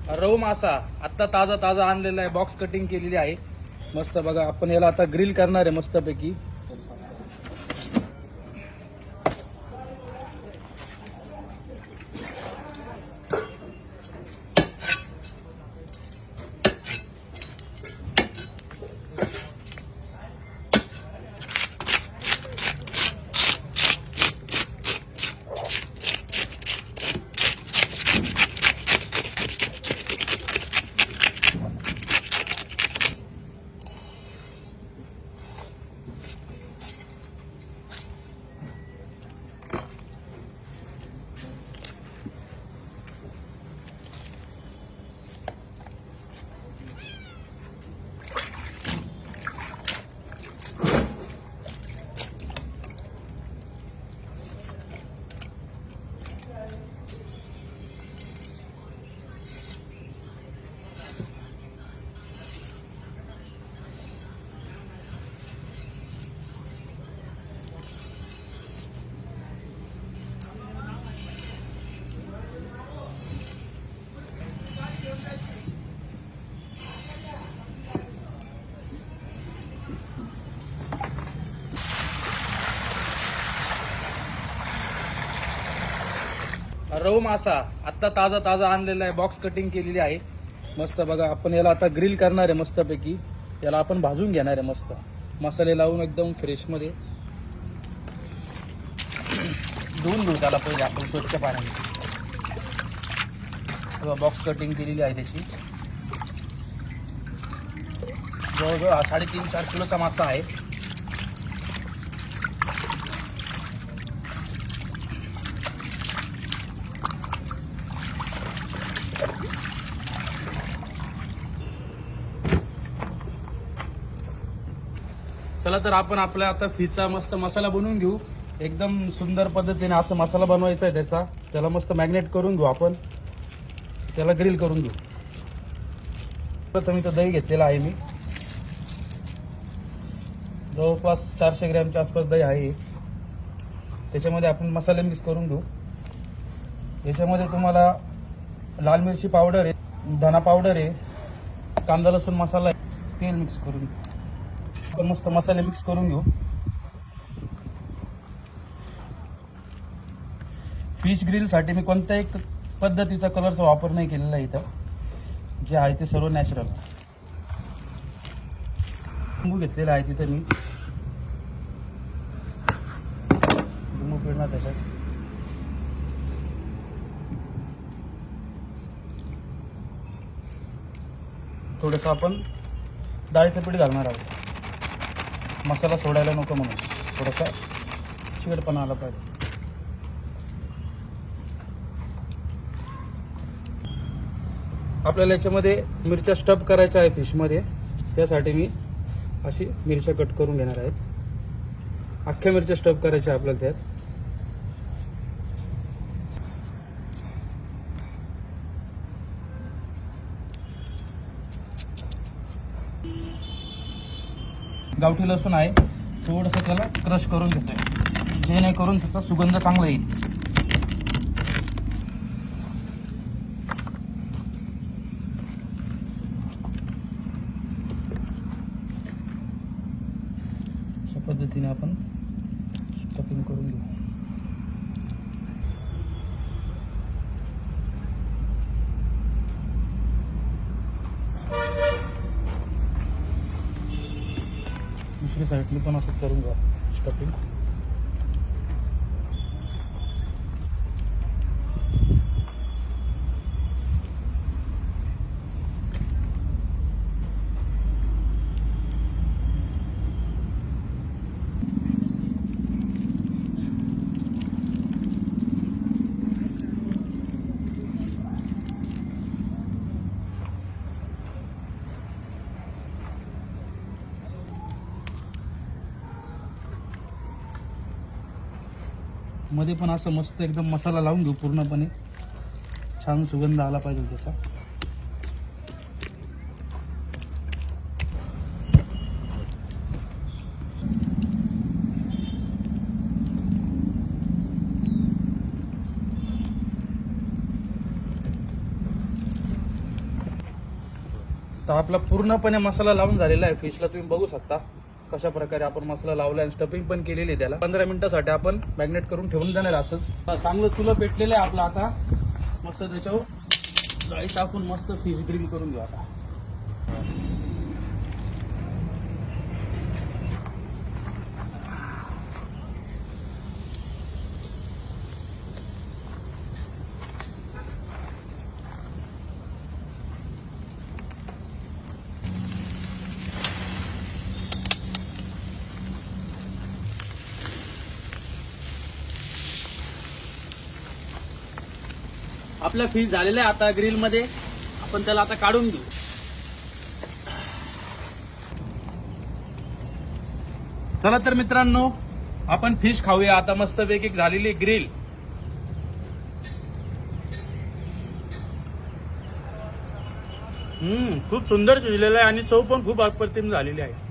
रव मासा आत्ता ताजा ताजा आणलेला आहे, बॉक्स कटिंग केलेली आहे मस्त. बघा आपण याला आता ग्रिल करणार आहे मस्तपैकी. रव मासा आत्ता ताजा ताजा आणलेला आहे, बॉक्स कटिंग केलेली आहे मस्त. बघा आपण याला आता ग्रिल करणार आहे मस्तपैकी. याला आपण भाजून घेणार आहे मस्त, मसाले लावून एकदम फ्रेश मध्ये. धुवून घेऊ त्याला पहिले आपण स्वच्छ पाण्याने. बॉक्स कटिंग केलेली आहे त्याची. जवळजवळ हा 3.5-4 किलोचा मासा आहे. चला तर आपण आपल्या आता फिशचा मस्त मसाला बनवून घेऊ. एकदम सुंदर पद्धतीने असं मसाला बनवायचा आहे त्याचा. त्याला मस्त मॅग्नेट करून घेऊ आपण, त्याला ग्रिल करून घेऊ. प्रथम इथं दही घेतलेला आहे मी, जवळपास 400 ग्रॅमच्या आसपास दही आहे. त्याच्यामध्ये आपण मसाले मिक्स करून घेऊ. याच्यामध्ये तुम्हाला लाल मिरची पावडर आहे, धना पावडर आहे, कांदा लसूण मसाला आहे, तेल मिक्स करून घेऊ. आपण मस्त मसाले मिक्स करून घेऊ. फिश ग्रिलसाठी मी कोणत्याही पद्धतीचा कलरचा वापर नाही केलेला आहे. इथं जे आहे ते सर्व नॅचरल. लिंबू घेतलेला आहे तिथं मी, लिंबू पिळणार त्याच्यात. थोडंसं आपण डाळीचं पीठ घालणार आहोत, मसाला सोडायला नको म्हणून. थोडासा चिकटपणा आला पाहिजे. आपल्याला याच्यामध्ये मिरच्या स्टफ करायच्या आहे फिशमध्ये. त्यासाठी मी अशी मिरच्या कट करून घेणार आहेत. अख्ख्या मिरच्या स्टफ करायच्या आपल्याला त्यात. गावठी लसूण आहे, थोडंसं त्याला क्रश करून घेतोय जेणेकरून त्याचा सुगंध चांगला येईल. अशा पद्धतीने आपण स्टफिंग करून घेऊ. दुसरी साईडनी पण असं करून घ्या स्टफिंग. मध्ये पण असं मस्त एकदम मसाला लावून घेऊ पूर्णपणे. छान सुगंध आला पाहिजे त्याचा. तर आपला पूर्णपणे मसाला लावून झालेला आहे फिशला. तुम्ही बघू शकता कशा प्रकारे आपण मसाला लावला आणि स्टफिंग पण केलेली आहे त्याला. 15 मिनिटासाठी आपण मॅग्नेट करून ठेवून देणार असंच. चांगलं चुलं पेटलेलं आहे आपलं. आता मस्त त्याच्यावर जाळी टाकून मस्त फिश ग्रिल करून घेऊ आता. आपला फिश झालेला आहे आता ग्रिल मध्ये. आपण त्याला आता काढून घेऊ. चला तर मित्रांनो आपण फिश खाऊया आता. मस्त वेग झालेली ग्रिल. खूप सुंदर शिजलेलं आहे आणि चव पण खूप अप्रतिम झालेली आहे.